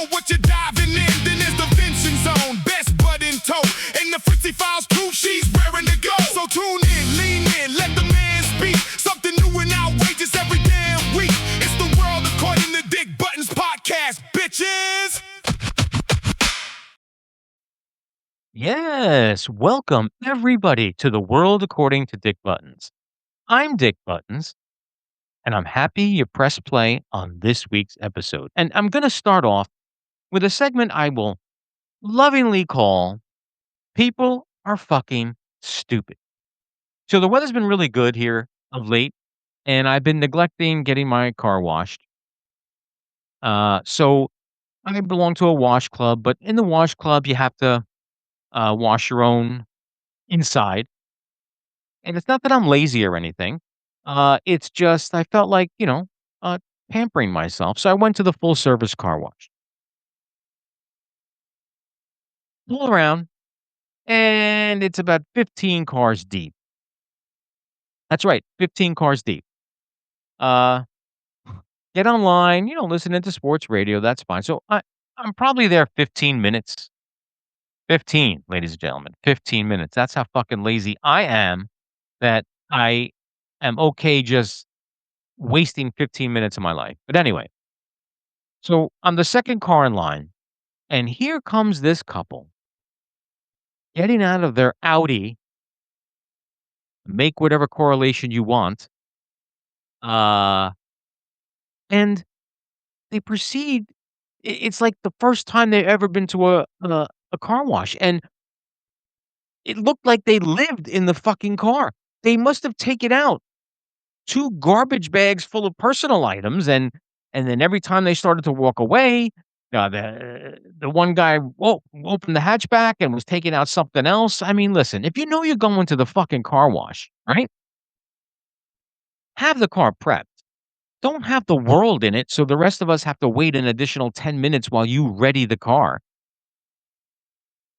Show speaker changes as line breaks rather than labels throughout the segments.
know what you're diving in. Then there's the Vincenzone, best bud in tow. And the Fritzy Files too, she's raring to go. So tune in, lean in, let the man speak. Something new and outrageous every damn week. It's the world according to Dick Buttons podcast, bitches.
Yes, welcome everybody to the world according to Dick Buttons. I'm Dick Buttons, and I'm happy you pressed play on this week's episode. And I'm going to start off with a segment I will lovingly call People Are Fucking Stupid. So the weather's been really good here of late, and I've been neglecting getting my car washed. So I belong to a wash club, but in the wash club, you have to wash your own inside. And it's not that I'm lazy or anything. It's just I felt like, pampering myself. So I went to the full service car wash. Pull around, and it's about 15 cars deep. That's right, 15 cars deep. Uh, get online, listening to sports radio. That's fine. So I'm probably there 15 minutes. 15, ladies and gentlemen, 15 minutes. That's how fucking lazy I am that I am okay just wasting 15 minutes of my life. But anyway, so I'm the second car in line, and here comes this couple getting out of their Audi. Make whatever correlation you want. And they proceed. It's like the first time they've ever been to a car wash, and it looked like they lived in the fucking car. They must have taken out 2 garbage bags full of personal items, and then every time they started to walk away, the one guy opened the hatchback and was taking out something else. I mean, listen, if you know you're going to the fucking car wash, right? Have the car prepped. Don't have the world in it, so the rest of us have to wait an additional 10 minutes while you ready the car.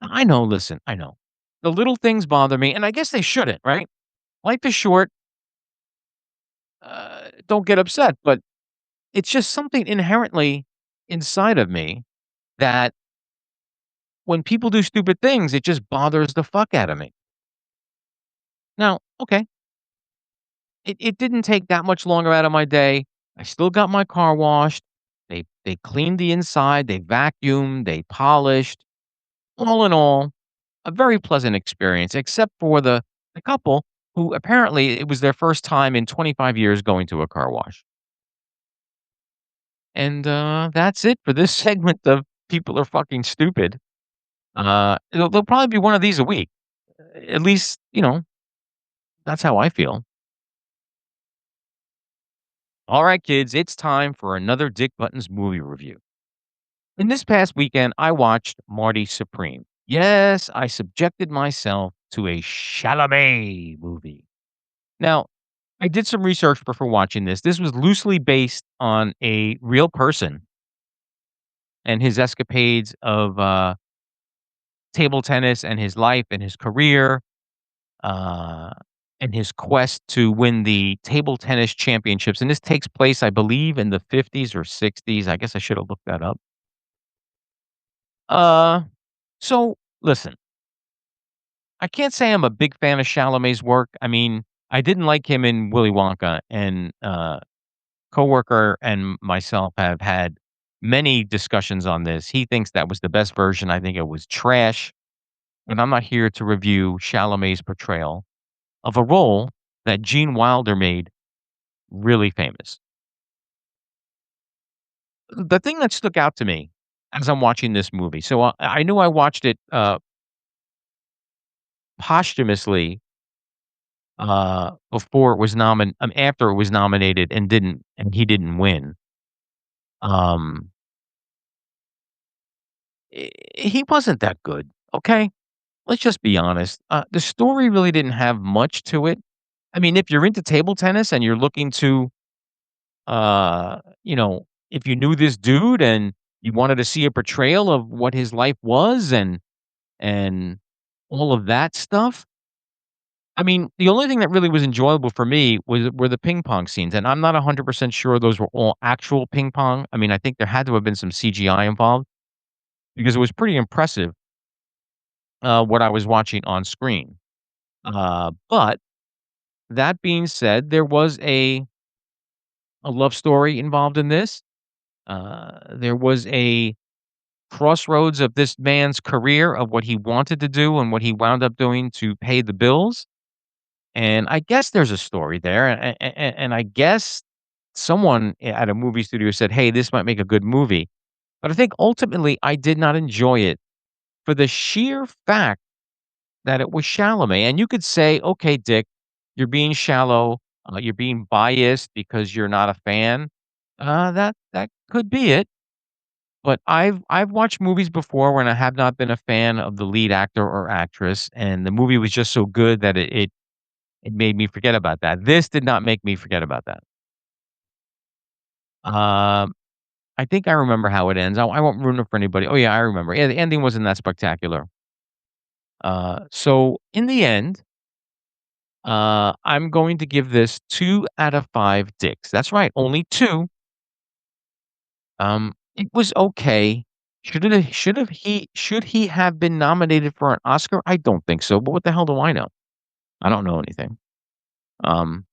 I know, listen, I know. The little things bother me, and I guess they shouldn't, right? Life is short. Don't get upset, but it's just something inherently inside of me that when people do stupid things, it just bothers the fuck out of me. Now, okay, it didn't take that much longer out of my day. I still got my car washed. They cleaned the inside, they vacuumed, they polished. All in all, a very pleasant experience, except for the couple who apparently it was their first time in 25 years going to a car wash. And that's it for this segment of People Are Fucking Stupid. There'll probably be one of these a week. At least, that's how I feel. All right, kids, it's time for another Dick Buttons movie review. In this past weekend, I watched Marty Supreme. Yes, I subjected myself to a Chalamet movie. Now, I did some research before watching this. This was loosely based on a real person and his escapades of table tennis and his life and his career uh, and his quest to win the table tennis championships. And this takes place, I believe, in the 50s or 60s. I guess I should have looked that up. So listen, I can't say I'm a big fan of Chalamet's work. I mean, I didn't like him in Willy Wonka, and coworker and myself have had many discussions on this. He thinks that was the best version. I think it was trash. And I'm not here to review Chalamet's portrayal of a role that Gene Wilder made really famous. The thing that stuck out to me as I'm watching this movie, so I knew I watched it posthumously before it was after it was nominated and he didn't win. Um, he wasn't that good. Okay, let's just be honest. The story really didn't have much to it. I mean, if you're into table tennis and you're looking to, if you knew this dude and you wanted to see a portrayal of what his life was and all of that stuff. I mean, the only thing that really was enjoyable for me were the ping pong scenes, and I'm not 100% sure those were all actual ping pong. I mean, I think there had to have been some CGI involved, because it was pretty impressive, what I was watching on screen. But that being said, there was a love story involved in this. There was a crossroads of this man's career of what he wanted to do and what he wound up doing to pay the bills. And I guess there's a story there. And I guess someone at a movie studio said, hey, this might make a good movie. But I think ultimately I did not enjoy it for the sheer fact that it was Chalamet. And you could say, okay, Dick, you're being shallow. You're being biased because you're not a fan. That could be it. But I've watched movies before when I have not been a fan of the lead actor or actress, and the movie was just so good that it made me forget about that. This did not make me forget about that. Um, I think I remember how it ends. I won't ruin it for anybody. Oh, yeah, I remember. Yeah, the ending wasn't that spectacular. So in the end, I'm going to give this 2 out of 5 dicks. That's right, only 2. It was okay. Should he have been nominated for an Oscar? I don't think so, but what the hell do I know? I don't know anything. Um,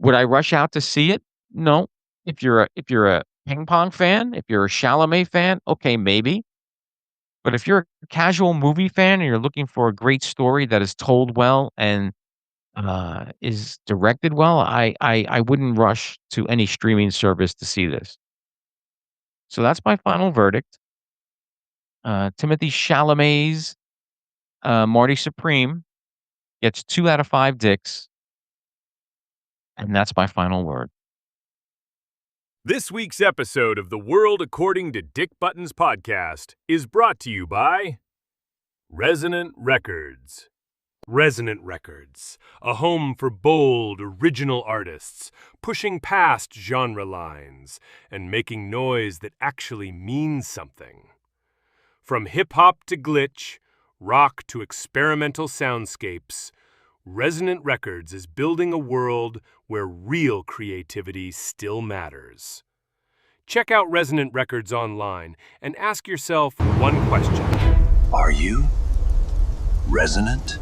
would I rush out to see it? No. If you're a ping pong fan, if you're a Chalamet fan, okay, maybe. But if you're a casual movie fan and you're looking for a great story that is told well and is directed well, I wouldn't rush to any streaming service to see this. So that's my final verdict. Timothy Chalamet's Marty Supreme gets 2 out of 5 dicks, and that's my final word.
This week's episode of The World According to Dick Buttons podcast is brought to you by Resonant Records. Resonant Records, a home for bold, original artists, pushing past genre lines and making noise that actually means something. From hip-hop to glitch, rock to experimental soundscapes, Resonant Records is building a world where real creativity still matters. Check out Resonant Records online and ask yourself one question.
Are you resonant?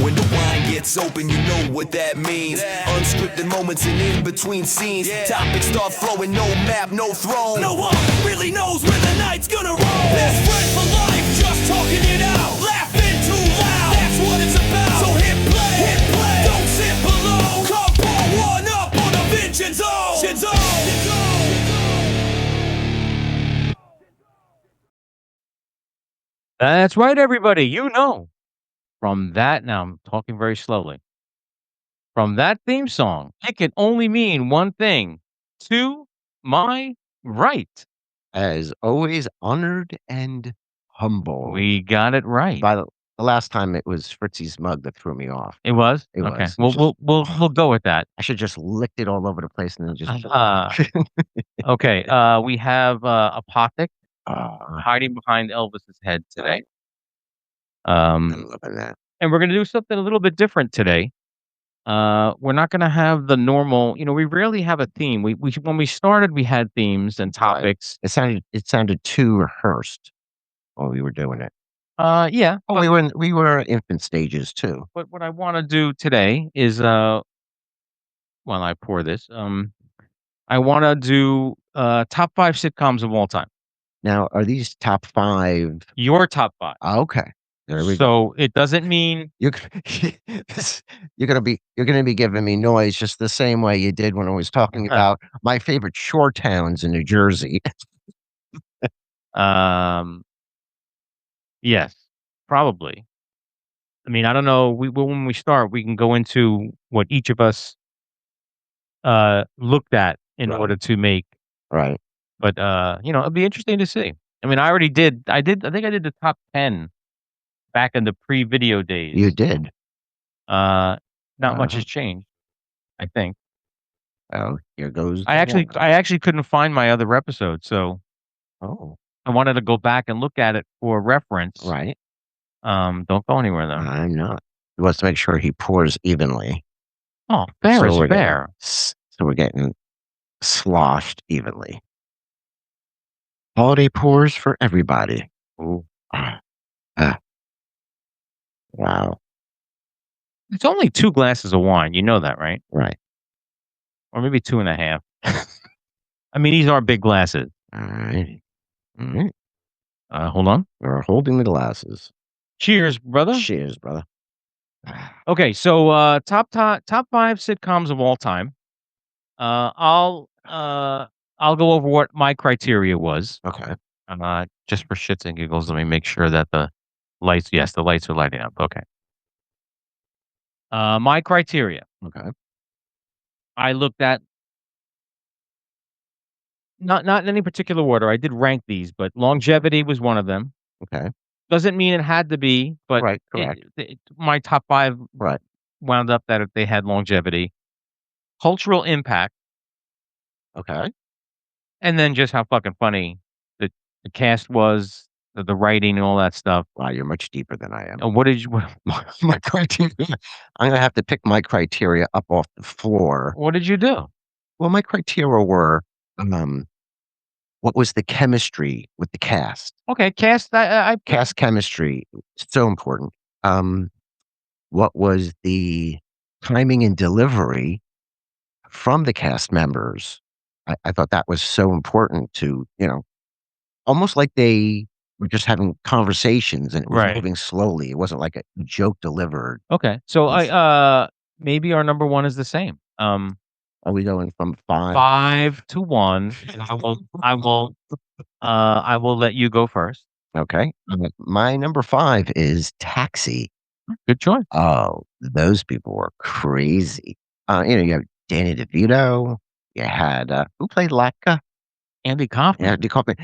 When the wine gets open, you know what that means. Unscripted moments and in between scenes. Topics start flowing, no map, no throne. No one really knows where the night's gonna roll. Best friends for life, just talking it out. Laughing too loud, that's what it's about. So hit play, don't sit below. Come pour one up on the Vincenzone.
That's right, everybody. You know. From that, now I'm talking very slowly. From that theme song, it can only mean one thing. To my right.
As always, honored and humble.
We got it right.
By the last time, it was Fritzy's mug that threw me off.
It was?
It
Okay.
was.
We'll go with that.
I should just licked it all over the place and then just.
Okay. We have Apothic
I'm
hiding behind Elvis's head today.
loving that.
And we're gonna do something a little bit different today. We're not gonna have the normal. We rarely have a theme. We when we started, we had themes and topics.
Right. It sounded too rehearsed while we were doing it.
Yeah.
Oh, we were infant stages too.
But what I want to do today is while I pour this, I want to do top 5 sitcoms of all time.
Now, are these top 5?
Your top 5.
Okay, there we go.
So it doesn't mean
You're gonna be giving me noise just the same way you did when I was talking about my favorite shore towns in New Jersey.
yes, probably. I mean, I don't know. When we start, we can go into what each of us looked at in
Right.
order to make.
Right.
But it'd be interesting to see. I mean, I already did. I think I did the top 10 back in the pre-video days.
You did.
Not much
Uh-huh.
has changed, I think.
Well, here goes.
I actually couldn't find my other episode, so
Oh,
I wanted to go back and look at it for reference.
right.
Don't go anywhere though.
I'm not. He wants to make sure he pours evenly.
Oh, fair
So
is
we're getting-
fair.
So we're getting sloshed evenly. Holiday pours for everybody.
Ooh.
Ah, ah, wow.
It's only 2 glasses of wine. You know that, right?
Right.
Or maybe 2.5. I mean, these are big glasses.
All right. All right.
Hold on.
We're holding the glasses.
Cheers, brother.
Cheers, brother.
Okay, so top 5 sitcoms of all time. Uh, I'll uh, I'll go over what my criteria was.
Okay.
Just for shits and giggles, let me make sure that the lights. Yes, the lights are lighting up. Okay. My criteria.
Okay.
I looked at not in any particular order. I did rank these, but longevity was one of them.
Okay.
Doesn't mean it had to be, but
Right. Correct.
my top 5
Right.
wound up that they had longevity, cultural impact,
Okay.
and then just how fucking funny the cast was, the writing and all that stuff.
Wow, you're much deeper than I am.
And what did you what
My criteria. I'm gonna have to pick my criteria up off the floor.
what did you do?
Well, my criteria were, what was the chemistry with the cast?
Okay, cast. I
Cast chemistry, so important. What was the timing and delivery from the cast members? I thought that was so important to, almost like they were just having conversations and it was
Right.
moving slowly. It wasn't like a joke delivered.
Okay, so
Yes.
maybe our number 1 is the same.
Are we going from 5?
5 to 1, and I will let you go first.
Okay. My number 5 is Taxi.
Good choice.
Oh, those people were crazy. You have Danny DeVito. You had, who played Latka?
Andy Kaufman.
Yeah, they called me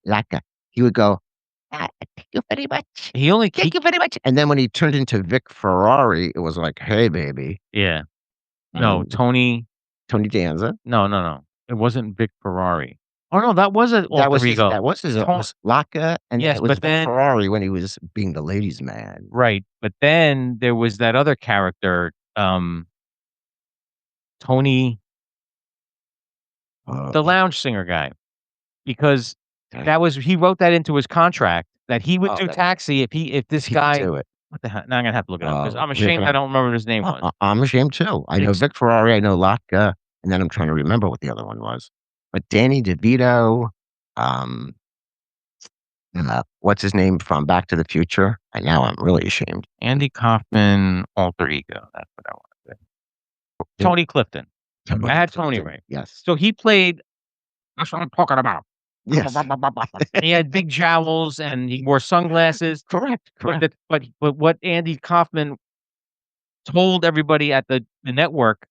Latka. He would go, thank you very much.
He only
Thank you very much. And then when he turned into Vic Ferrari, it was like, hey, baby.
Yeah. No,
Um,
Tony.
Tony Danza.
No. It wasn't Vic Ferrari. Oh no, that was an alter ego.
That was his,
Ton-
was Latka. And
Yes,
it was
but
Vic
then-
Ferrari when he was being the ladies' man.
Right, but then there was that other character, Tony, the lounge singer guy, because he wrote that into his contract that he would
Oh,
do
that-
Taxi if this
he could
guy.
do it.
What the hell? Now I'm gonna have to look it up because
Oh,
I'm
we're
ashamed
gonna-
I don't remember what his name was.
I'm ashamed too. I know
It's-
Vic Ferrari, I know Latka, and then I'm trying to remember what the other one was. But Danny DeVito, um, what's his name from Back to the Future? And now I'm really ashamed.
Andy Kaufman alter ego. That's what I want to say. Tony Clifton. I had Tony right.
Yes.
So he played. That's what I'm talking about.
Yes.
And he had big jowls and he wore sunglasses.
Correct.
But what Andy Kaufman told everybody at the network,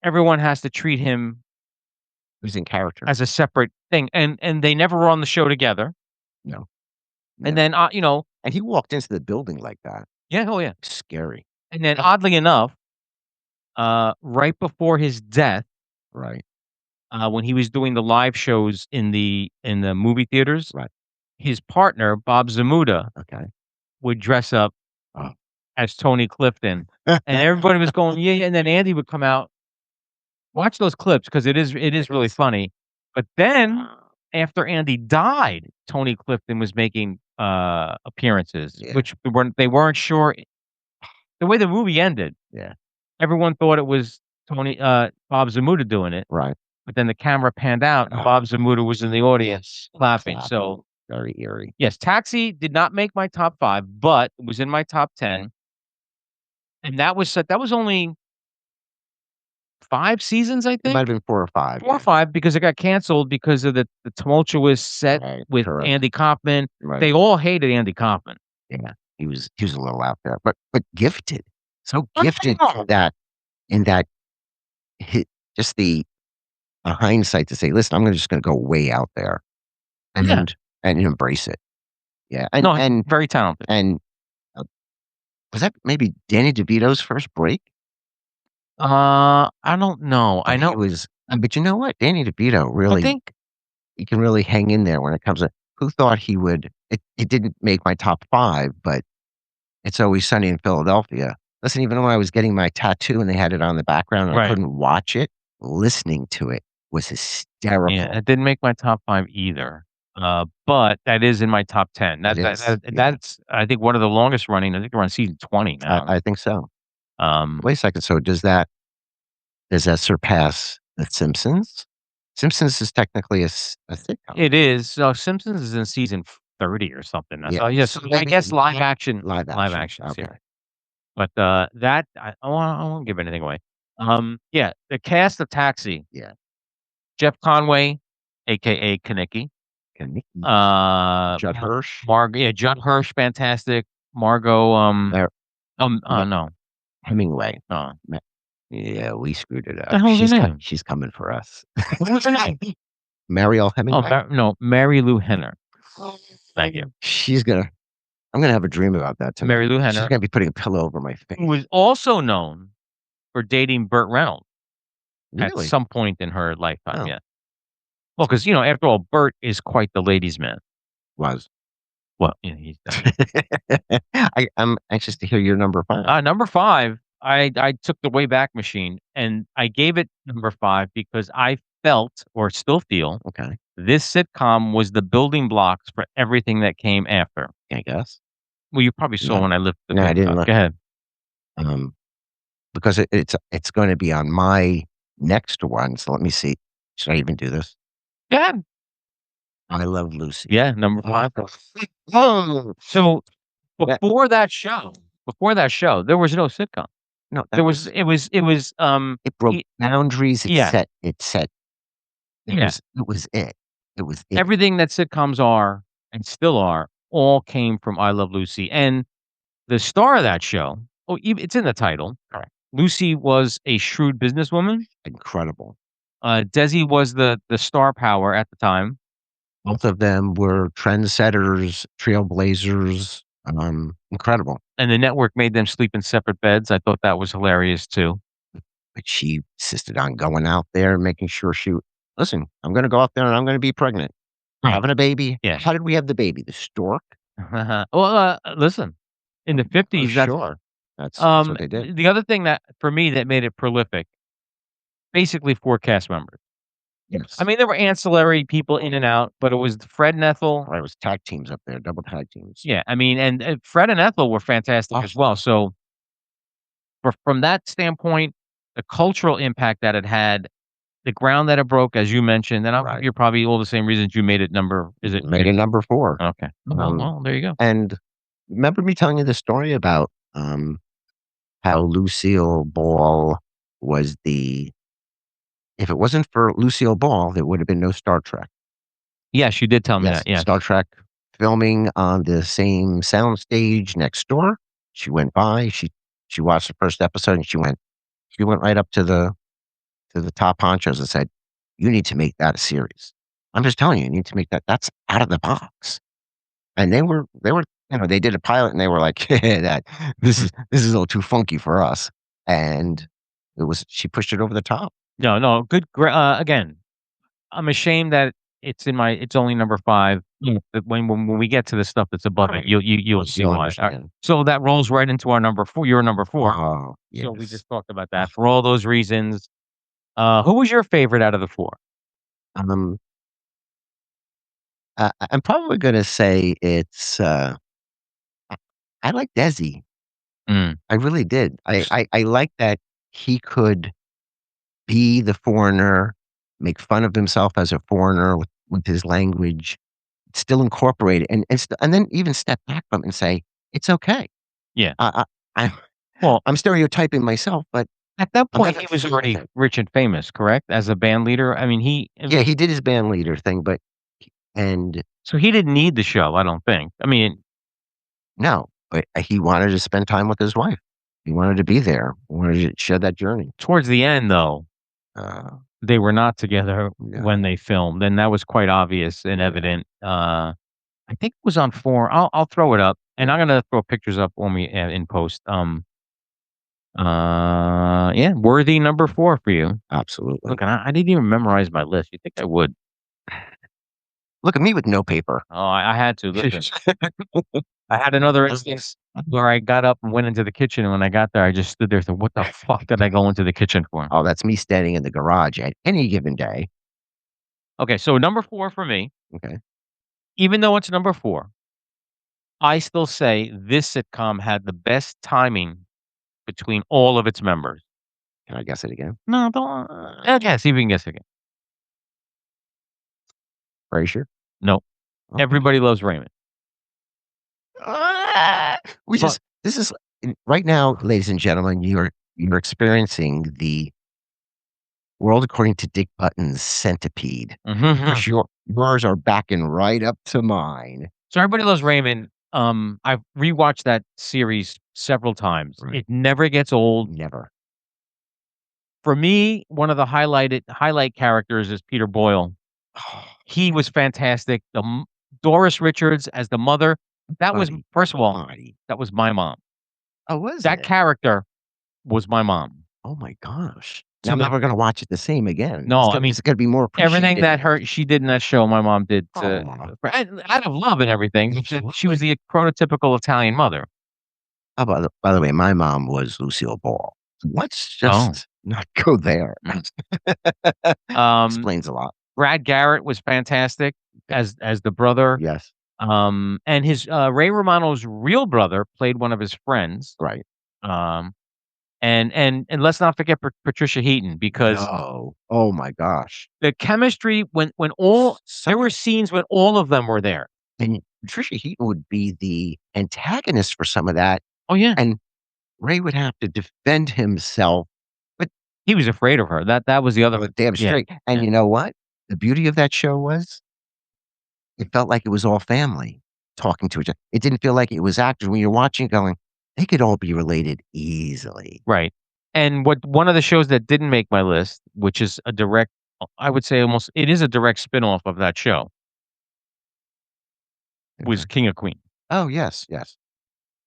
everyone has to treat him
Who's in character?
as a separate thing, and they never were on the show together.
No.
And then
And he walked into the building like that.
oh yeah,
Scary.
and then oddly enough, right before his death,
Right.
when he was doing the live shows in the movie theaters,
Right.
his partner Bob Zamuda
Okay.
would dress up
Oh.
as Tony Clifton, and everybody was going yeah, and then Andy would come out. Watch those clips because it is really funny. But then after Andy died, Tony Clifton was making appearances,
Yeah.
which they weren't sure. The way the movie ended,
Yeah.
everyone thought it was Bob Zamuda doing it.
Right.
But then the camera panned out, and
Oh.
Bob Zamuda was in the audience clapping.
Clapping.
So
Very eerie.
yes, Taxi did not make my top 5, but it was in my top 10, and that was only 5 seasons, I
It
think.
might have been 4 or 5.
4 or 5 because it got canceled because of the tumultuous set
Right,
with
correct.
Andy Kaufman.
Right.
They all hated Andy Kaufman.
Yeah. He was a little out there, but gifted. So
Oh,
gifted
yeah.
in that just the hindsight to say, listen, I'm just going to go way out there and
Yeah.
and embrace it. Yeah. And,
No,
and,
very talented.
and was that maybe Danny DeVito's first break?
I don't know. I
think
know.
it was, but you know what? Danny DeVito
I
really,
think
he can really hang in there when it comes to who thought he would. It didn't make my top 5, but It's Always Sunny in Philadelphia. Listen, even when I was getting my tattoo and they had it on the background and I
Right.
couldn't watch it, listening to it was hysterical.
Yeah, it didn't make my top 5 either, but that is in my top 10.
It is, yeah.
That's, I think, one of the longest running. I think we're on season 20 now.
I think so.
Um,
Wait a second. So does that surpass The Simpsons? Simpsons is technically a sitcom.
it is. So Simpsons is in season 30 or something.
Yeah,
So yes,
so
I
maybe
guess live action,
live action,
yeah.
okay.
But that I won't give anything away. Yeah, the cast of Taxi.
Yeah.
Jeff Conway, aka Kaneki.
Judd Hirsch.
Yeah, Judd Hirsch, fantastic. Margot,
Mar-
no.
Hemingway.
Oh.
Yeah, we screwed it up.
The hell's her name?
She's coming for us.
What was her name?
Mariel
Oh,
Hemingway.
no, Mary Lou Henner. Thank you.
I'm gonna have a dream about that tonight.
Mary Lou
She's
Henner,
gonna be putting a pillow over my face.
who was also known for dating Burt Reynolds at
Really?
some point in her lifetime,
Oh.
yeah. Well, because, after all, Burt is quite the ladies' man.
Was.
Well, he's done.
I'm anxious to hear your number 5.
Number 5, I took the Wayback Machine, and I gave it number 5 because I felt, or still feel,
Okay,
this sitcom was the building blocks for everything that came after.
I guess.
Well, you probably saw
No.
when I lifted the
No, I
thing
didn't
up.
look.
Go ahead.
Because it's going to be on my next one. So let me see. Should I even do this?
Go ahead.
I Love Lucy.
Yeah, number 5.
Oh,
So before that show, there was no sitcom.
no,
There was it was
it broke boundaries.
yeah.
It set.
Yeah.
It was it. It was it.
Everything that sitcoms are and still are all came from I Love Lucy. And the star of that show, it's in the title.
Correct.
Lucy was a shrewd businesswoman.
Incredible.
Desi was the star power at the time.
Both of them were trendsetters, trailblazers. Incredible.
And the network made them sleep in separate beds. I thought that was hilarious too.
But she insisted on going out there and making sure listen, I'm going to go out there and I'm going to be pregnant.
Right.
Having a baby.
Yeah.
How did we have the baby? The stork?
Well, listen, in the 50s, that's
Sure. That's what they did.
the other thing that for me that made it prolific, basically 4 cast members.
Yes.
I mean, there were ancillary people in and out, but it was Fred and Ethel.
Right, it was tag teams up there, double tag teams.
Yeah, I mean, and Fred and Ethel were fantastic as well. So, from that standpoint, the cultural impact that it had, the ground that it broke, as you mentioned, and
Right.
you're probably all the same reasons you made it number. Is it
Made it number 4.
Okay? Well, there you go.
And remember me telling you the story about how Lucille Ball was if it wasn't for Lucille Ball, there would have been no Star Trek.
Yes, you did tell me
Yes,
that. Yeah.
Star Trek filming on the same soundstage next door. She went by, she watched the first episode and she went right up to the top honchos and said, "You need to make that a series. I'm just telling you need to make that. That's out of the box." And they were, they did a pilot and they were like, "Yeah, this is a little too funky for us." And she pushed it over the top.
No, good. Again, I'm ashamed that it's only number 5. But when we get to the stuff that's above it, you'll see
You'll
why.
understand.
So that rolls right into our number 4. Your number 4.
Oh, yes.
So we just talked about that for all those reasons. Who was your favorite out of the 4?
I'm probably going to say it's. I like Desi.
Mm.
I really did. I like that he could be the foreigner, make fun of himself as a foreigner with his language, still incorporate it, and then even step back from it and say it's okay.
Yeah.
I'm stereotyping myself, but
At that
I'm
point,
not
he was
that
already
fan.
rich and famous, correct? As a band leader. I mean,
he did his band leader thing, and
so he didn't need the show, I don't think. I mean,
no, but he wanted to spend time with his wife. He wanted to be there. He wanted to share that journey.
towards the end, though, they were not together
No.
when they filmed, and that was quite obvious and evident. I think it was on 4. I'll throw it up, and I'm gonna throw pictures up when we in post. Yeah, worthy number 4 for you.
Absolutely.
Look, and I didn't even memorize my list. You think I would?
Look at me with no paper.
Oh, I had to. Listen, I had another instance where I got up and went into the kitchen, and when I got there, I just stood there and said, "What the fuck did I go into the kitchen for?"
Oh, that's me standing in the garage at any given day
Okay, so number 4 for me,
Okay.
even though it's number 4, I still say this sitcom had the best timing between all of its members.
Can I guess it again?
No, don't okay, see if we can guess again.
Frasier?
No.
Okay.
Everybody Loves Raymond.
We
But
just this is right now, ladies and gentlemen, you're experiencing the world according to Dick Button's centipede.
Mhm.
Yours are backing right up to mine.
So Everybody Loves Raymond, I've rewatched that series several times.
Right.
It never gets old.
Never.
For me, one of the highlight characters is Peter Boyle. He was fantastic. Doris Richards as the mother, that was
Buddy,
first of all,
buddy.
that was my mom.
Oh, was
That
it?
character was my mom.
Oh my gosh.
So
Now I'm
the
never gonna watch it the same again.
No, I mean,
It's gonna be more
everything
appreciated.
that she did in that show, my mom did to
Aw.
out of love and everything. She was the prototypical Italian mother.
Oh, by the way, my mom was Lucille Ball. Let's
Oh.
just not go there.
Um,
Explains a lot.
Brad Garrett was fantastic as the brother.
Yes.
And his Ray Romano's real brother played one of his friends.
Right.
Um, and let's not forget Patricia Heaton because
No. Oh my gosh.
the chemistry when all there were scenes when all of them were there.
And Patricia Heaton would be the antagonist for some of that,
Oh yeah,
and Ray would have to defend himself, but
he was afraid of her. That was the other.
damn
Yeah,
straight. And
yeah.
you know what? The beauty of that show was it felt like it was all family talking to each other. It didn't feel like it was actors when you're watching going, they could all be related easily.
Right. And one of the shows that didn't make my list, which is a direct, I would say almost it is a direct spinoff of that show, was
Okay.
King of Queens.
Oh, yes, yes,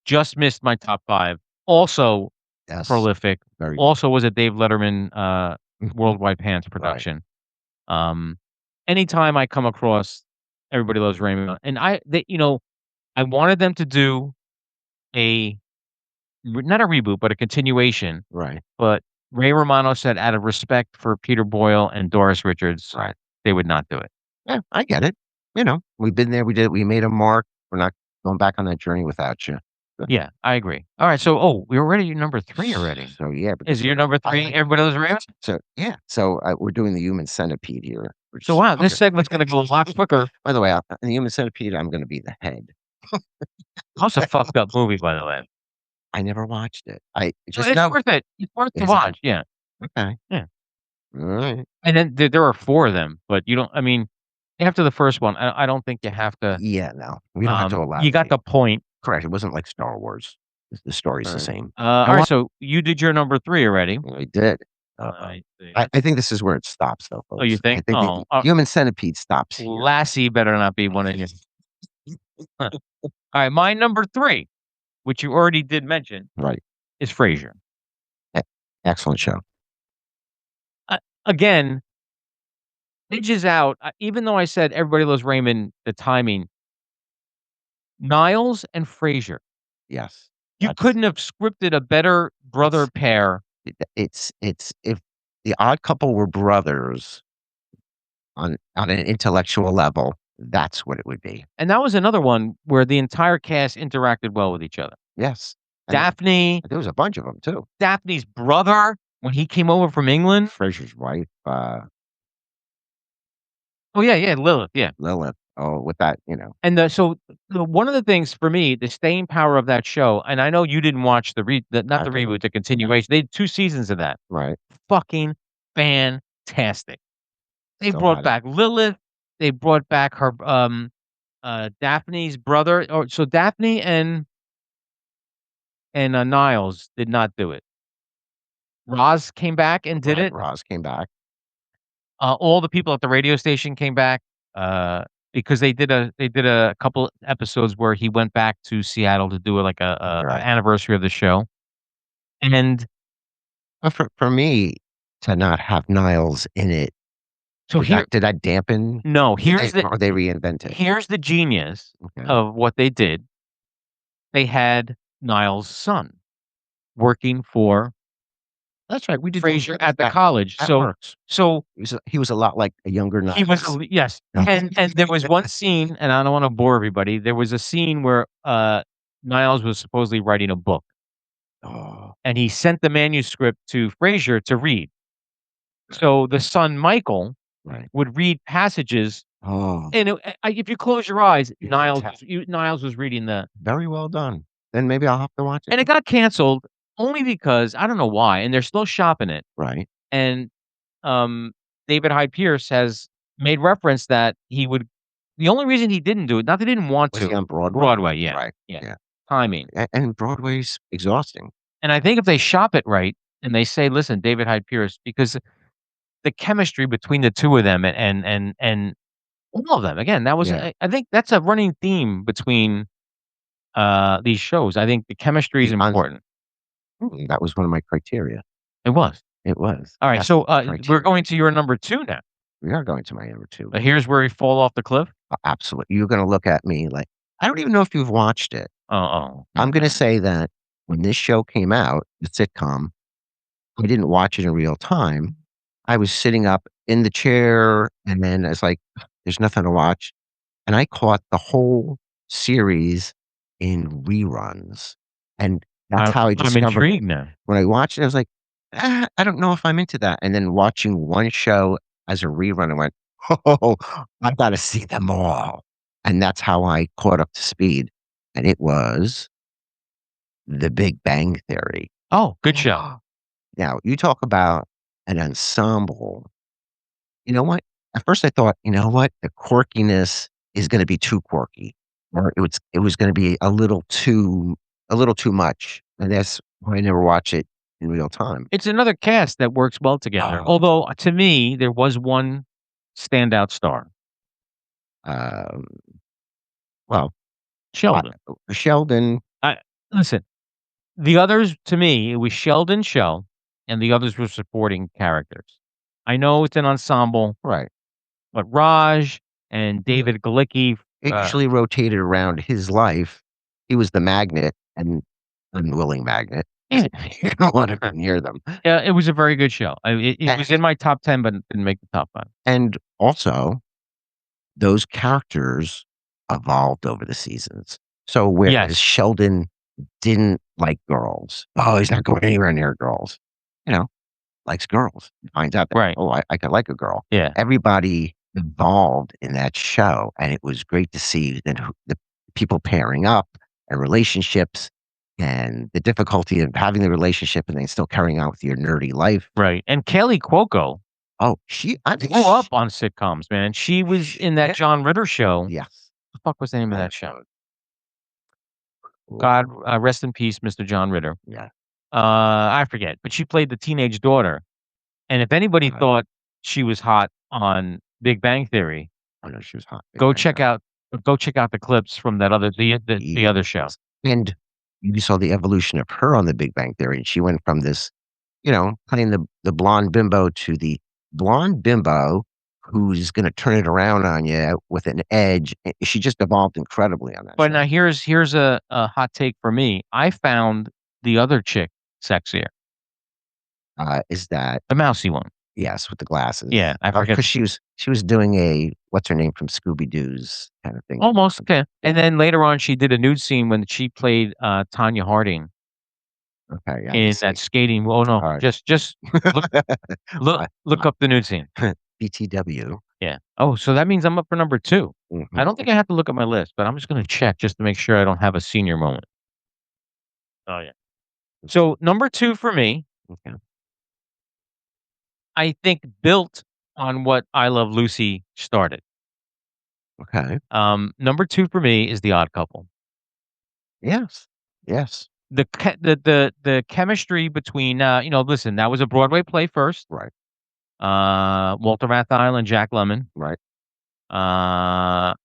Just missed my top 5. Also
yes.
prolific.
Very
Also was a Dave Letterman
Mhm.
Worldwide Pants production. Anytime I come across Everybody Loves Raymond, and I wanted them to do not a reboot, but a continuation.
right.
But Ray Romano said, out of respect for Peter Boyle and Doris Richards,
Right.
they would not do it.
Yeah, I get it. We've been there, we did it, we made a mark. We're not going back on that journey without you.
Yeah, I agree. All right, so we're already number 3 already.
So, yeah.
Is your number 3 Everybody Loves Raymond?
So, yeah. So, we're doing the human centipede here.
So wow, this segment's gonna go a lot quicker.
By the way, in the human centipede, I'm gonna be the head.
That's a fucked up movie, by the way.
I never watched it. I
So
just
it's
know.
worth it. It's worth to
Is it?
watch. Yeah,
Okay.
yeah.
All right.
And then there are 4 of them, but you don't. I mean, after the first one, I don't think you have to.
Yeah, no. We don't have to allow
You got the point.
correct. It wasn't like Star Wars. The story's the same.
All right, so you did your number 3 already.
I did.
I see.
I think this is where it stops, though, folks.
Oh, you think?
I think
Oh,
the human centipede stops here.
Lassie better not be one of you. All right, my number 3, which you already did mention,
Right.
is Frasier.
Excellent show.
Again, edges out. Even though I said Everybody Loves Raymond, the timing, Niles and Frasier.
Yes.
You couldn't have scripted a better brother pair.
It's if the Odd Couple were brothers on an intellectual level, that's what it would be.
And that was another one where the entire cast interacted well with each other.
Yes. And
Daphne,
there was a bunch of them too.
Daphne's brother, when he came over from England.
Fraser's wife,
Oh, yeah, Lilith, yeah.
Lilith. Oh, with that,
And one of the things for me, the staying power of that show, and I know you didn't watch the reboot, the continuation. They did 2 seasons of that.
right.
Fucking fantastic. They
So
brought
had it.
back Lilith. They brought back her Daphne's brother. So Daphne and Niles did not do it. Roz came back and did it.
Roz came back.
All the people at the radio station came back because they did a couple episodes where he went back to Seattle to do like a
Right.
anniversary of the show. And
But for me to not have Niles in it,
so
did that dampen?
no,
Or they reinvent it?
here's the genius
Okay.
of what they did. They had Niles' son working for
That's right. We did
Frasier at the
that.
college.
That
So
works.
so
He was a lot like a younger
he was
Niles.
yes, and there was one scene, and I don't want to bore everybody. There was a scene where Niles was supposedly writing a book,
Oh,
and he sent the manuscript to Frasier to read. So the son Michael
right.
would read passages,
Oh,
and if you close your eyes,
you can tell.
Niles was reading the,
Very well done. Then maybe I'll have to watch it.
and it got canceled only because I don't know why, and they're still shopping it.
Right.
And um, David Hyde Pierce has made reference that he would. The only reason he didn't do it, not that he didn't want
Was he
to.
on Broadway?
Broadway, yeah,
Right.
yeah,
Yeah.
timing.
And Broadway's exhausting.
And I think if they shop it right and they say, "Listen, David Hyde Pierce," because the chemistry between the two of them and all of them, again, that was
Yeah.
I think that's a running theme between these shows. I think the chemistry is
The on
important.
that was one of my criteria.
It was.
It was.
All right,
That's
so
the
we're
criteria.
going to your number 2 now.
We are going to my number 2.
Here's where we fall off the cliff.
Absolutely. You're gonna look at me like, I don't even know if you've watched it.
Oh,
I'm gonna say that when this show came out, the sitcom, I didn't watch it in real time. I was sitting up in the chair, and then I was like, "There's nothing to watch," and I caught the whole series in reruns, and that's how I
I'm
discovered
intrigued now.
when I watched it, I was like, I don't know if I'm into that," and then watching one show as a rerun, I went, "Oh, I gotta see them all," and that's how I caught up to speed, and it was The Big Bang Theory.
Oh, good show.
Now, you talk about an ensemble. You know what? At first I thought, you know what? The quirkiness is gonna be too quirky, or it was gonna be a little too much, and that's why I never watch it in real time.
It's another cast that works well together.
Oh.
Although to me, there was one standout star,
Um, well,
Sheldon.
Sheldon,
I listen. The others, to me, it was Sheldon, Shell, and the others were supporting characters. I know it's an ensemble,
right.
but Raj and David Galicki,
It usually rotated around his life. He was the magnet and unwilling magnet.
yeah,
You don't want to go near them.
it was a very good show. It was in my top 10, but it didn't make the top 5.
And also, those characters evolved over the seasons. So whereas
Yes.
Sheldon didn't like girls, oh, he's not going anywhere near girls. You know, likes girls. He finds out that,
Right.
oh, I could like a girl.
Yeah.
Everybody involved in that show, and it was great to see the people pairing up and relationships and the difficulty of having the relationship and then still carrying on with your nerdy life.
Right. And Kaylee Cuoco
Oh, I think
grew up on sitcoms, man. She was in that
Yeah.
John Ritter show.
Yes.
What the fuck was the name of that show? God, rest in peace, Mr. John Ritter.
Yeah.
I forget, but she played the teenage daughter. And if anybody
Right.
thought she was hot on Big Bang Theory,
I know she was hot.
go check out the clips from that other the other show.
And you saw the evolution of her on The Big Bang Theory, and she went from this, playing the blonde bimbo to the blonde bimbo who's gonna turn it around on you with an edge. She just evolved incredibly on that
But
show.
now here's a hot take for me. I found the other chick sexier,
Is that
the mousy one.
yes, with the glasses.
Yeah, I forget.
Because she was doing a what's her name from Scooby-Doo's kind of thing.
Almost, okay. And then later on, she did a nude scene when she played Tanya Harding
Okay, yeah, I
in
see.
that skating. Oh no,
Alright.
just look up the nude scene.
BTW.
Yeah. Oh, so that means I'm up for number 2.
Mhm.
I don't think I have to look at my list, but I'm just gonna check just to make sure I don't have a senior moment. Oh yeah. So number 2 for me,
Okay.
I think built on what I Love Lucy started.
Okay.
Number 2 for me is The Odd Couple.
Yes. Yes.
The chemistry between listen, that was a Broadway play first.
Right.
Walter Matthau and Jack Lemmon.
Right.
And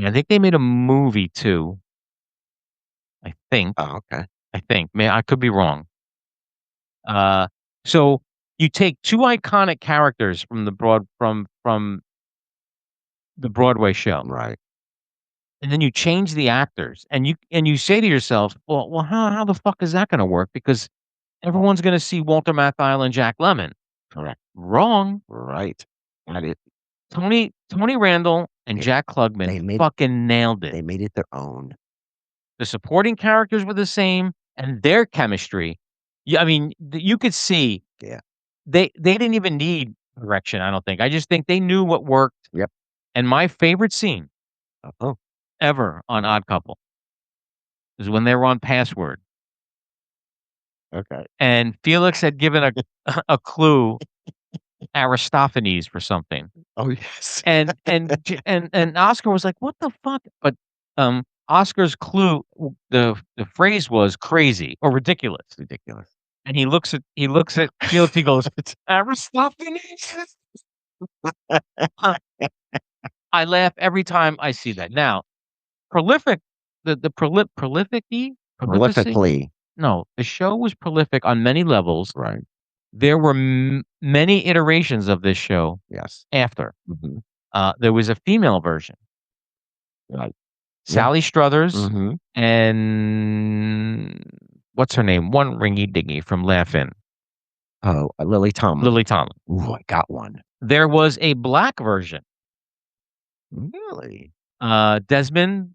I think they made a movie too. I think.
Oh, okay.
I could be wrong. So you take 2 iconic characters from the Broadway show,
Right.
and then you change the actors, and you say to yourself, well, how the fuck is that going to work? Because everyone's going to see Walter Matthau and Jack Lemmon.
Correct.
Wrong.
Right. Got it.
Tony Randall and
Yeah,
Jack
they
Klugman
made-
fucking nailed
They
it.
made it their own.
The supporting characters were the same, and their chemistry. Yeah, I mean, you could see.
Yeah.
They didn't even need direction. I don't think. I just think they knew what worked.
Yep.
And my favorite scene
Oh.
ever on Odd Couple is when they were on Password,
Okay.
and Felix had given a clue, Aristophanes, for something.
Oh yes.
And Oscar was like, "What the fuck?" But Oscar's clue, the phrase was crazy or ridiculous.
Ridiculous.
And he looks at Felix. He goes, "Aristophanes." I laugh every time I see that. Now, prolific, prolificity.
Prolifically.
No, the show was prolific on many levels.
Right.
There were many iterations of this show
Yes.
after.
Mm-hmm.
There was a female version.
Right.
Sally Struthers
Mm-hmm.
and what's her name? One ringy dingy from Laugh-In.
Oh, Lily Tomlin.
Lily Tomlin.
Ooh, I got one.
There was a black version.
Really?
Desmond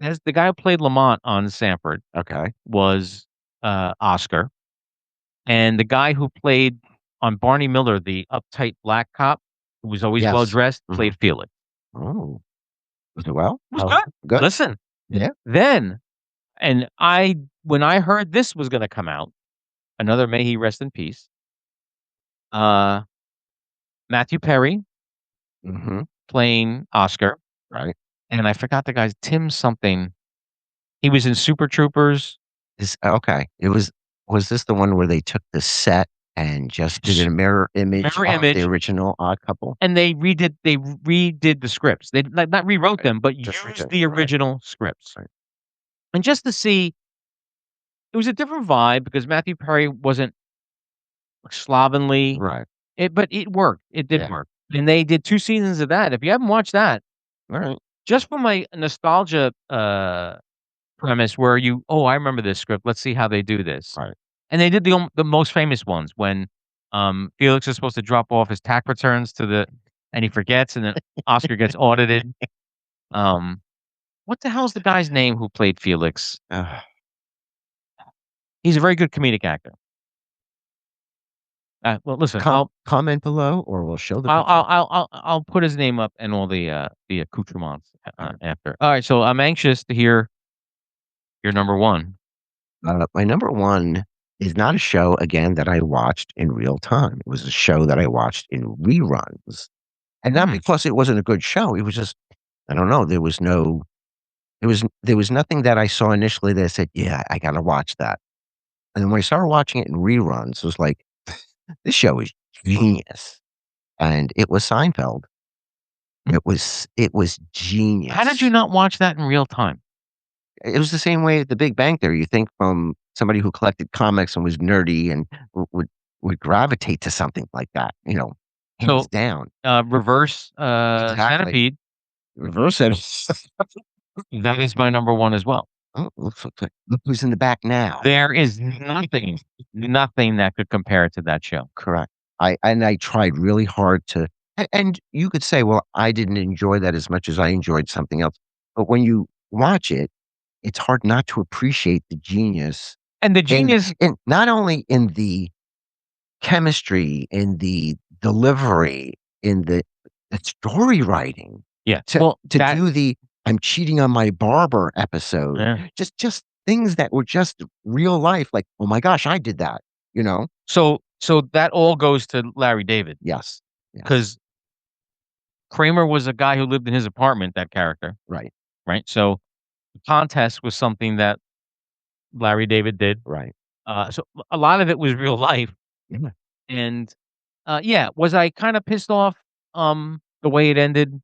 as the guy who played Lamont on Sanford
Okay.
was Oscar. And the guy who played on Barney Miller, the uptight black cop who was always
Yes.
well dressed,
Mhm.
played Felix.
Oh. Was it well?
It was
Oh,
good.
Good.
Listen,
Yeah.
then, and when I heard this was going to come out, another may he rest in peace. Matthew Perry
Mm-hmm.
playing Oscar,
Right.
and I forgot the guy's Tim something. He was in Super Troopers.
Okay. Was this the one where they took the set and just did a mirror image
Mirror
of
image.
the original Odd Couple?
And they redid the scripts. They not rewrote them, but
Just
used
redid,
the
right.
original scripts.
Right.
And just to see, it was a different vibe because Matthew Perry wasn't slovenly.
Right.
But it worked. It did
Yeah.
work. And they did 2 seasons of that. If you haven't watched that,
All right.
just from my nostalgia premise where I remember this script. Let's see how they do this.
Right.
And they did the most famous ones when Felix is supposed to drop off his tax returns and he forgets, and then Oscar gets audited. What the hell's the guy's name who played Felix? He's a very good comedic actor. Well, listen,
Comment below, or we'll show the picture.
I'll put his name up and all the accoutrements after. All right, so I'm anxious to hear your number one.
My number one is not a show, again, that I watched in real time. It was a show that I watched in reruns. And not because it wasn't a good show. It was just, I don't know, there was nothing that I saw initially that said, yeah, I got to watch that. And then when I started watching it in reruns, it was like, this show is genius. And it was Seinfeld. It was genius.
How did you not watch that in real time?
It was the same way at The Big Bang Theory. You think from somebody who collected comics and was nerdy and would gravitate to something like that, hands down.
Reverse
Exactly.
Centipede.
Reverse it.
That is my number one as well.
Oh, look who's in the back now.
There is nothing that could compare to that show.
Correct. I tried really hard to, and you could say, well, I didn't enjoy that as much as I enjoyed something else. But when you watch it, it's hard not to appreciate the genius.
And the genius,
and not only in the chemistry, in the delivery, in the story writing.
Yeah.
To do the I'm cheating on my barber episode.
Yeah.
Just things that were just real life. Like, oh my gosh, I did that.
So that all goes to Larry David.
Yes.
Because Kramer was a guy who lived in his apartment, that character.
Right.
Right. So the contest was something that Larry David did.
Right.
So a lot of it was real life.
Yeah.
And was I kind of pissed off the way it ended?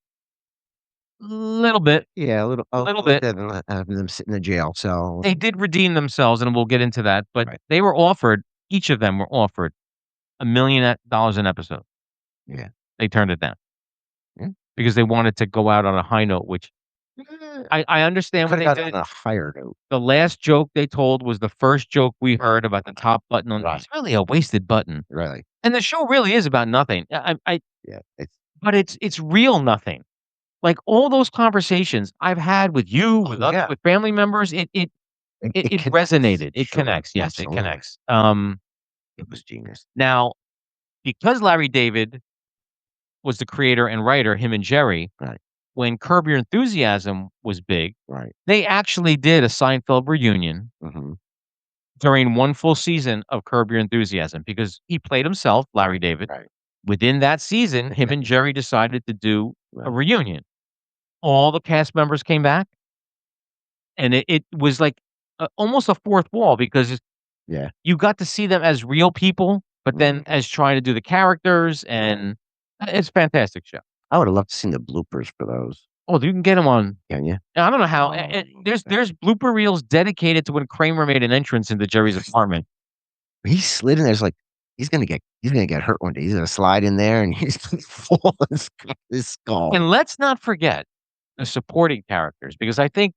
Little bit.
Yeah, a little
bit.
Having them sit in the jail cell.
They did redeem themselves, and we'll get into that. But they were offered, each of them were offered $1 million an episode.
Yeah.
They turned it down.
Yeah.
Because they wanted to go out on a high note, which I understand what
Coulda
they
got it
did.
on a higher note.
The last joke they told was the first joke we heard about the top button on.
Right.
It's really a wasted button,
Really.
and the show really is about nothing.
Yeah. It's
But it's real nothing. Like all those conversations I've had with you, with
yeah.
with family members, it
connects.
resonated. It
Sure,
connects. Yes, it
absolutely.
connects.
It was genius.
Now because Larry David was the creator and writer, him and Jerry,
Right.
when Curb Your Enthusiasm was big,
Right.
they actually did a Seinfeld reunion
Mhm.
during one full season of Curb Your Enthusiasm because he played himself, Larry David.
Right.
Within that season, him and Jerry decided to do a
Right.
reunion. All the cast members came back, and it was like almost a fourth wall because
Yeah.
you got to see them as real people, but then as trying to do the characters, and it's a fantastic show.
I would have loved to seen the bloopers for those.
Oh, you can get them on.
Can you?
I don't know how.
Oh,
There's blooper reels dedicated to when Kramer made an entrance into Jerry's apartment.
He slid in there. It's like he's gonna get hurt one day. He's gonna slide in there and he's gonna fall on his skull.
And let's not forget the supporting characters because I think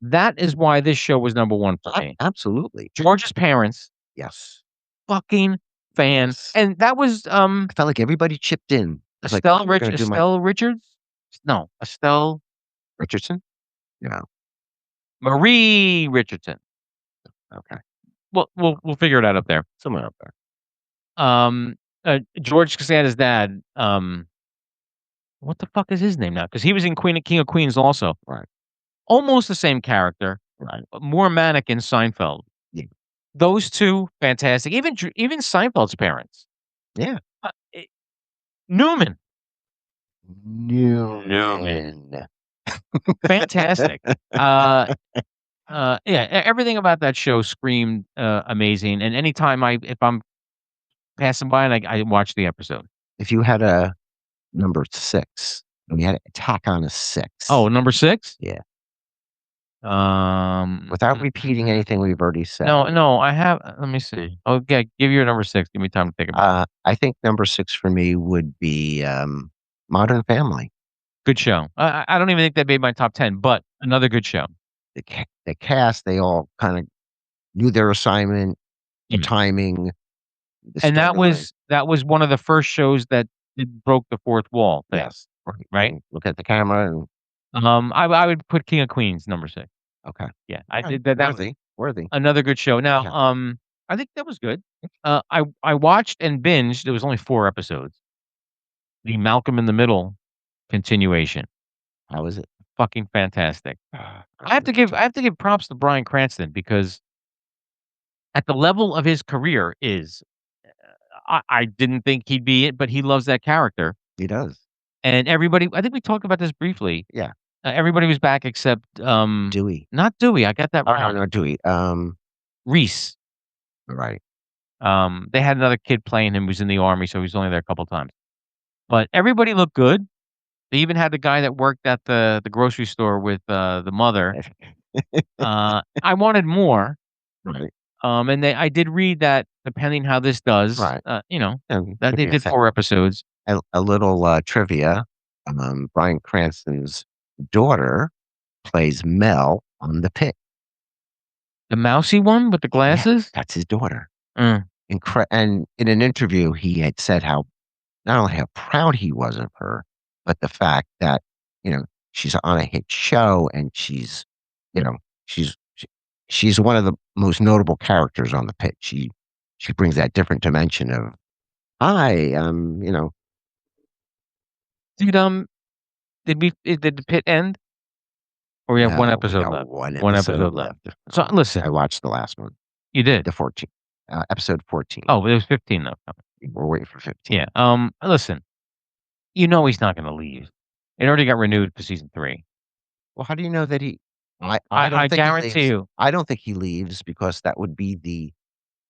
that is why this show was number one for me.
Absolutely.
George's parents,
Yes.
fucking fans,
Yes.
and that was
I felt like everybody chipped in. It's like,
Estelle
"I'm gonna do my-"
Estelle Richards. No, Estelle
Richardson? Yeah.
Marie Richardson.
Okay.
Well, we'll figure it out up there.
Somewhere up there.
George Costanza's dad. What the fuck is his name now? Because he was in King of Queens also.
Right.
Almost the same character,
Right.
but more manic in Seinfeld.
Yeah.
Those two, fantastic. Even Seinfeld's parents.
Yeah.
Newman,
Newman.
fantastic. Yeah, everything about that show screamed amazing. And anytime if I'm passing by and I watch the episode.
If you had a number 6, and you had to tack on a 6.
Oh, number 6?
Yeah.
Um,
Without repeating anything we've already said.
no, I have. Let me see. Okay, give your number 6. Give me time to think about it.
I think number 6 for me would be Modern Family.
Good show. I don't even think that made my top 10, but another good show.
The cast, they all kind of knew their assignment, the timing, the
And that
storyline.
was one of the first shows that broke the fourth wall thing.
Yes.
Right?
And look at the camera and
I would put King of Queens number 6.
okay.
Yeah, I
Right.
did that. That was
Worthy.
another good show. Now,
Yeah.
I think that was good. I watched and binged. There was only 4 episodes. The Malcolm in the Middle continuation.
How is it?
Fucking fantastic. I have to give props to Bryan Cranston because at the level of his career I didn't think he'd be it, but he loves that character.
He does.
And everybody, I think we talked about this briefly.
Yeah.
Everybody was back except
Dewey.
not Dewey. I got that
Oh,
wrong.
no, Dewey.
Reese.
Right.
They had another kid playing him who was in the army, so he was only there a couple times. But everybody looked good. They even had the guy that worked at the grocery store with the mother. I wanted more.
Right.
And I did read that depending how this does,
Right. And
that they did 4 episodes.
a little trivia. Bryan Cranston's daughter plays Mel on The Pit.
The mousy one with the glasses?
That's his daughter.
Mm.
And in an interview, he had said how not only how proud he was of her, but the fact that she's on a hit show and she's she's one of the most notable characters on The Pit. She brings that different dimension of hi,
Did the pit end? Or we have one
no, we
episode
got
left?
one
One
episode
episode left.
left.
So listen,
I watched the last one,
you did.
the 14th, episode 14.
Oh, it was 15 though.
We're waiting for 15.
Yeah. Listen, he's not going to leave. It already got renewed for season 3.
Well, how do you know that he? I
I
don't think he
guarantee
leaves.
you.
I don't think he leaves because that would be the,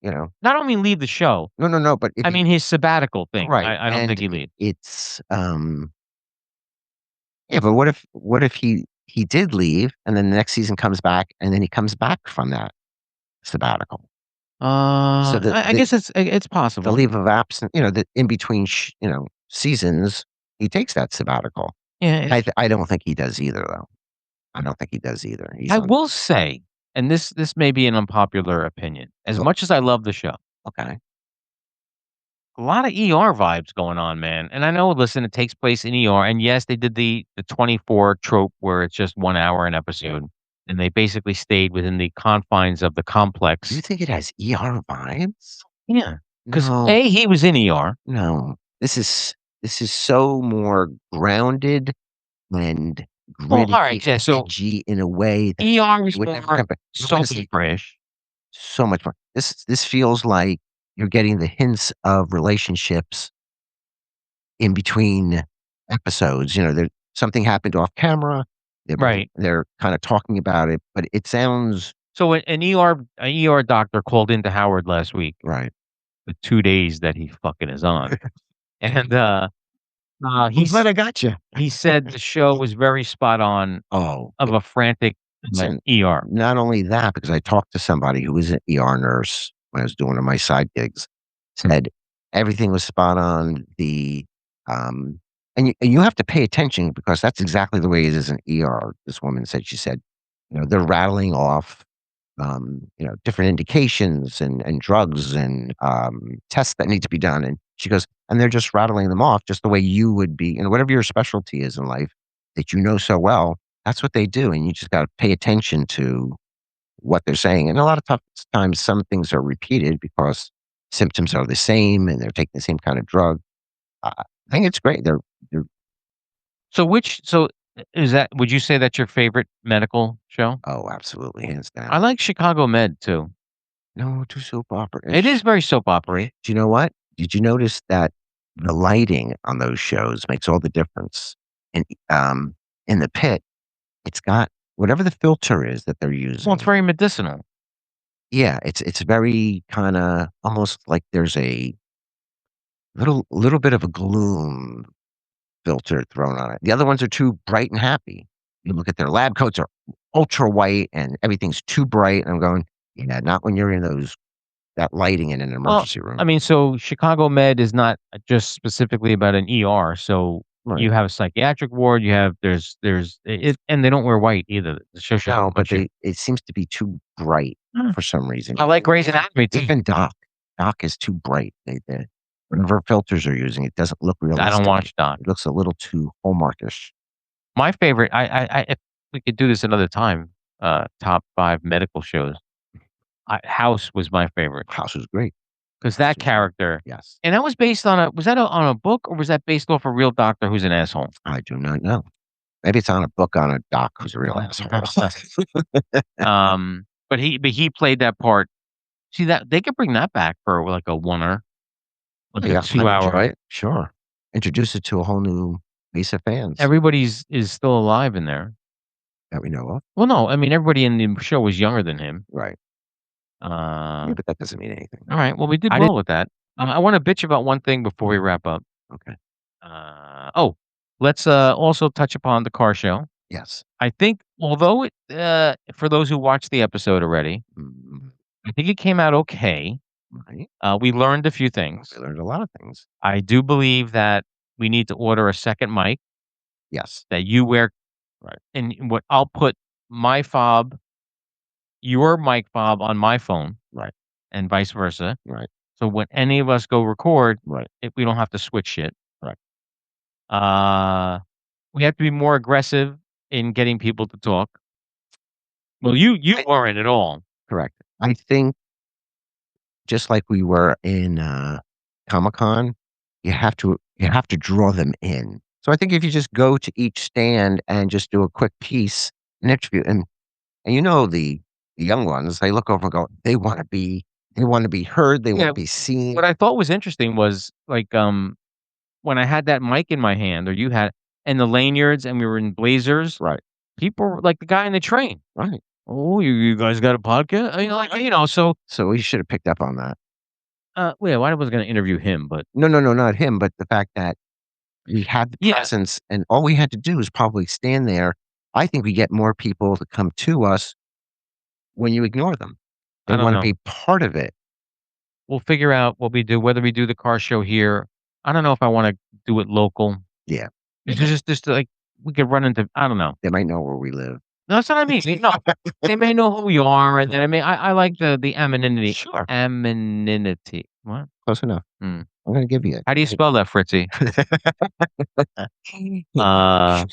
Not only leave the show.
no. But if
I mean, his sabbatical thing.
right,
I don't think he
and
leaves.
it's yeah. But what if he did leave and then the next season comes back and then he comes back from that sabbatical? So
I guess it's
the
possible.
leave of absence, the in between, seasons, he takes that sabbatical.
Yeah.
I don't think he does either, though. I don't think he does either. He's
I
on.
will say, and this may be an unpopular opinion, as
Go-
much as I love the show,
Okay.
a lot of ER vibes going on, man. And I know, listen, it takes place in ER, and yes, they did the 24 trope where it's just 1 hour an episode, and they basically stayed within the confines of the
Do
complex.
you think it has ER vibes?
Yeah, because
No,
A, he was in ER.
no. This is so more grounded and
Well,
gritty,
alright, yeah, so
edgy in a way that
ER was
you would never
more
compare.
soapy-ish.
So much more. This feels like you're getting the hints of relationships in between episodes. There something happened off camera.
Right.
They're kind of talking about it, but it sounds
So an ER doctor called into Howard last week,
right.
the 2 days that he fucking is on, and,
I'm glad I got you.
he said the show was very spot on
Oh,
of a frantic
listen,
ER.
not only that, because I talked to somebody who was an ER nurse when I was doing one of my side gigs, said everything was spot on. Um, and you have to pay attention because that's exactly the way it is in ER. This woman said, she said, they're rattling off, different indications and drugs and tests that need to be done. And she goes, and they're just rattling them off just the way you would be, whatever your specialty is in life that you know so well, that's what they do. And you just got to pay attention to what they're saying. And a lot of times, some things are repeated because symptoms are the same and they're taking the same kind of drug. I think it's great. They're
So is that would you say that's your favorite medical show?
oh, absolutely, hands down.
I like Chicago Med too.
No, too soap opera.
It is very soap opera.
Do you know what? Did you notice that the lighting on those shows makes all the difference? And in the pit, it's got whatever the filter is that they're
Well, it's
using.
very medicinal.
Yeah, it's very kind of almost like there's a little bit of a gloom filter thrown on it. The other ones are too bright and happy. You look at their lab coats are ultra white and everything's too bright. And I'm going, yeah, not when you're in that lighting in an
Well,
emergency room.
I mean, so Chicago Med is not just specifically about an ER. So
Right.
you have a psychiatric ward. You have there's it, and they don't wear white either. The show shows
No,
a
but
bunch of-
it seems to be too bright
Hmm.
for some reason.
I like Grey's Anatomy too.
Even Doc. Doc is too bright. Whatever filters are using, it doesn't look realistic.
I don't watch Doc.
It looks a little too Hallmarkish.
My favorite, if we could do this another time, top 5 medical shows. House was my favorite
House was great.
because that character,
Yes.
and that was based on on a book or was that based off a real doctor who's an asshole?
I do not know. Maybe it's on a book on a doc who's a real asshole.
But he played that part. See that they could bring that back for like a oneer, like
Yeah,
a 2-hour.
right? Sure. Introduce it to a whole new base of fans
Everybody's is still alive in there.
that we know of.
Well, no, I mean everybody in the show was younger than him.
Right.
Uh,
Yeah, but that doesn't mean anything.
all right. Well, we did
I
well with that. I want to bitch about one thing before we wrap up.
Okay.
Let's also touch upon the car show.
Yes.
I think, although for those who watched the episode already,
Mhm.
I think it came out okay.
Right.
We learned a few things.
We learned a lot of things.
I do believe that we need to order a second mic
Yes.
that you wear.
Right.
And what I'll put my fob, your mic fob on my phone.
Right.
And vice versa.
Right.
So when any of us go record,
Right.
we don't have to switch shit.
Right.
We have to be more aggressive in getting people to talk. Well, you weren't at all.
Correct. I think just like we were in Comic-Con, you have to draw them in. So I think if you just go to each stand and just do a quick piece, an interview, and the young ones, they look over and go, they want to be heard, they want
Yeah.
to be seen.
What I thought was interesting was like when I had that mic in my hand, or you had, and the lanyards, and we were in blazers.
Right.
People were like the guy in the train.
Right.
Oh, you guys got a podcast? I mean, like so.
So we should have picked up on that.
Well, I was going to interview him, but
No, not him, but the fact that we had the
Yeah.
presence and all we had to do is probably stand there. I think we get more people to come to us when you ignore them. They
I don't
want to
know.
be part of it.
We'll figure out what we do, whether we do the car show here. I don't know if I want to do it local.
Yeah.
It's just like we could run into. I don't know.
They might know where we live.
That's what I mean. No, they may know who you are, and then I like the anonymity.
Sure.
Anonymity. What?
Close enough.
Mm.
I'm gonna give you it.
How do you spell that, Fritzy? Uh,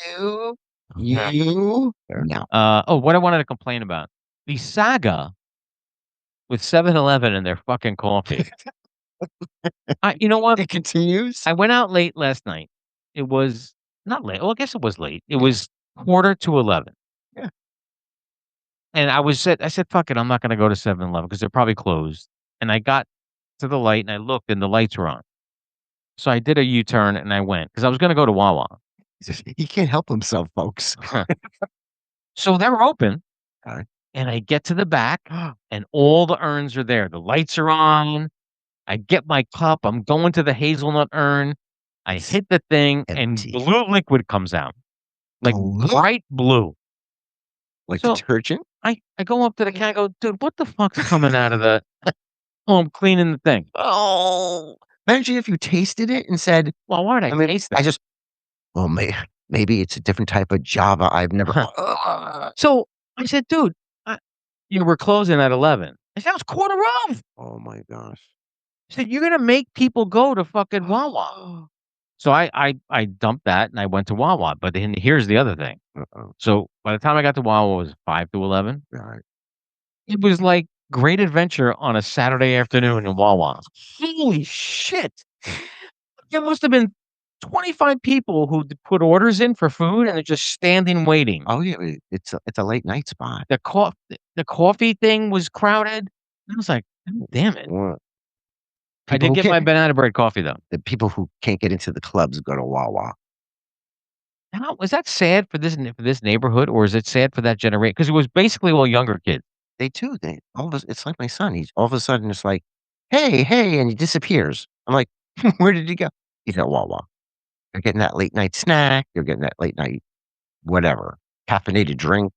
You no.
oh, what I wanted to complain about. The saga with 7-Eleven and their fucking coffee. You know what?
It continues.
I went out late last night. It was not late. Well, I guess it was late. It was 11:15.
Yeah.
And I said, fuck it. I'm not going to go to 7-Eleven because they're probably closed. And I got to the light and I looked and the lights were on. So I did a U-turn and I went because I was going to go to Wawa.
He can't help himself, folks.
So they're open.
Okay.
And I get to the back and all the urns are there. The lights are on. I get my cup. I'm going to the hazelnut urn. I hit the thing
Empty.
and blue liquid comes out. Like
Blue?
bright blue.
Like
So-
detergent?
I go up to the can. I go, dude, what the fuck's coming out of the? Oh, I'm cleaning the thing.
Oh. Imagine if you tasted it and said,
Well, why would I taste that?
I just, well, maybe it's a different type of Java I've never.
So I said, dude, we're closing at 11. I said, it's quarter of.
Oh my gosh.
I said, you're gonna make people go to fucking Wawa. So I dumped that and I went to Wawa. But then here's the other thing.
Uh-oh.
So by the time I got to Wawa, it was 5 to 11.
Right.
It was like great adventure on a Saturday afternoon in Wawa. Holy shit! There must have been 25 people who put orders in for food and they're just standing waiting.
Oh yeah, it's a late night spot.
The coffee thing was crowded. I was like, "God damn it!"
Well,
I did
people
get
who
my
can't-
banana bread coffee though.
The people who can't get into the clubs go to Wawa.
Now, is that sad for this neighborhood, or is it sad for that generation? Because it was basically all younger kids.
They too. It's like my son. He's all of a sudden it's like, hey, and he disappears. I'm like, where did he go? He's at Wawa. They're getting that late night snack. They're getting that late night whatever caffeinated drink.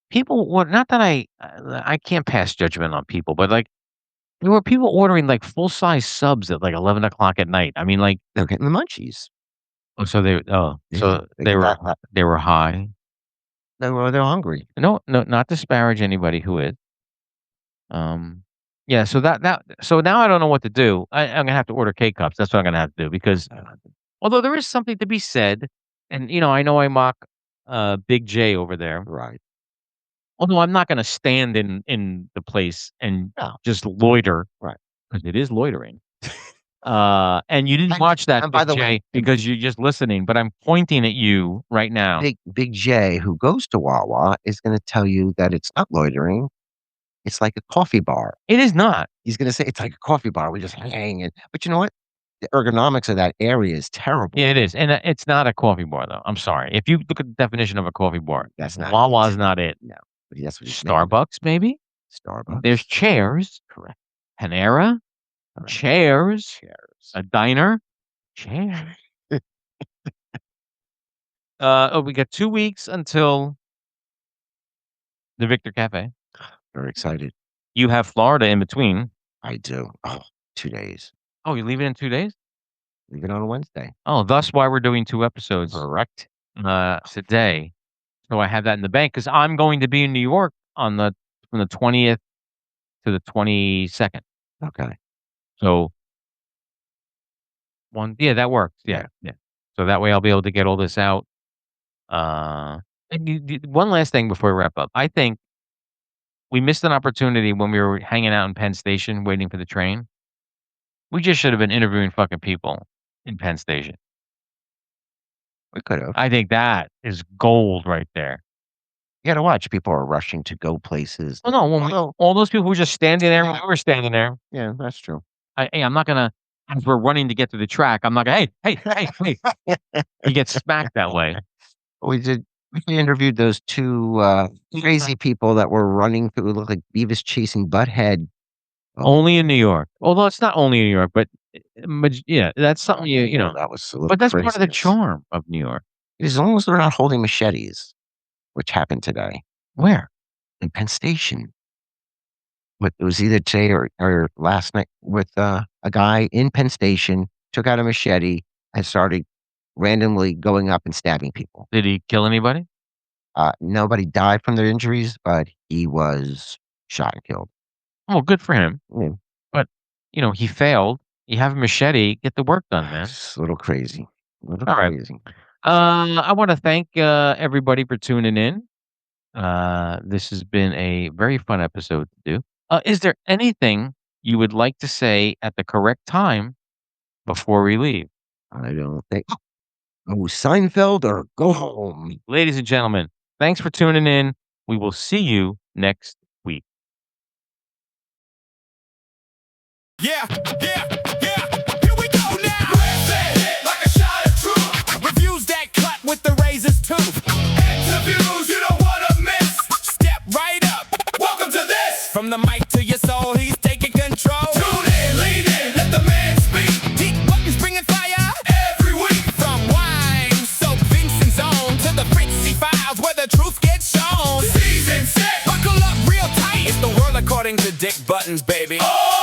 People, well, not that I can't pass judgment on people, but like there were people ordering like full size subs at like 11 o'clock at night. I mean, like,
They're getting the munchies.
so
Yeah,
they were high.
They're hungry.
No, not disparage anybody who is. Yeah. So so now I don't know what to do. I'm gonna have to order K cups. That's what I'm gonna have to do because although there is something to be said, and I know I mock Big J over there.
Right.
Although I'm not gonna stand in the place and
No.
just loiter,
Right.
because it is loitering. And you didn't watch that,
and by
Big
the
J,
way-
because you're just listening. But I'm pointing at you right now.
Big J, who goes to Wawa, is going to tell you that it's not loitering. It's like a coffee bar.
It is not.
He's going to say it's like a coffee bar. We just hang it. But you know what? The ergonomics of that area is terrible.
Yeah, it is, and it's not a coffee bar though. I'm sorry. If you look at the definition of a coffee bar,
That's not
Wawa's not it.
No, but that's what he's making.
Starbucks maybe.
Starbucks.
There's chairs.
Correct.
Panera.
Correct.
Chairs. A diner. Chairs. We got 2 weeks until the Victor Cafe.
Very excited.
You have Florida in between.
I do. Oh, 2 days.
Oh, you leave it in 2 days?
Leave it on a Wednesday.
Oh, thus why we're doing 2 episodes
Correct.
today. So I have that in the bank because I'm going to be in New York from the 20th to the 22nd.
Okay.
So that works. Yeah. So that way I'll be able to get all this out. One last thing before we wrap up. I think we missed an opportunity when we were hanging out in Penn Station waiting for the train. We just should have been interviewing fucking people in Penn Station.
We could have.
I think that is gold right there.
You got to watch. People are rushing to go places.
Oh no, all those people who were just standing there when we were standing there.
Yeah, that's true.
I'm not gonna. As we're running to get to the track, I'm not gonna. Hey! You get smacked that way.
We interviewed those two crazy people that were running through. It looked like Beavis chasing Butthead.
Only in New York. Although it's not only in New York, but yeah, that's something you know.
That was a little
But that's part of the
craziness.
charm of New York.
As long as they're not holding machetes, which happened today
Where?
in Penn Station. But it was either today or last night with a guy in Penn Station, took out a machete and started randomly going up and stabbing people.
Did he kill anybody?
Nobody died from their injuries, but he was shot and killed.
Oh, good for him.
Yeah,
But, he failed. You have a machete, get the work done, man.
it's a little crazy. A little
All right.
crazy.
I want to thank everybody for tuning in. This has been a very fun episode to do. Is there anything you would like to say at the correct time before we leave?
I don't think. Oh, Seinfeld or go home.
Ladies and gentlemen, thanks for tuning in. We will see you next week.
Yeah, yeah, yeah. Here we go now. Hit like a shot of truth. Reviews that cut with the razor's tooth. Interviews you don't want to miss. Step right up. Welcome to this. From the mic to your soul, he's taking control. Tune in, lean in, let the man speak. Deep buttons bringing fire every week. From wine, so Vincenzone to the Fritzy files where the truth gets shown. Season 6. Buckle up real tight. It's the world according to Dick Buttons, baby. Oh!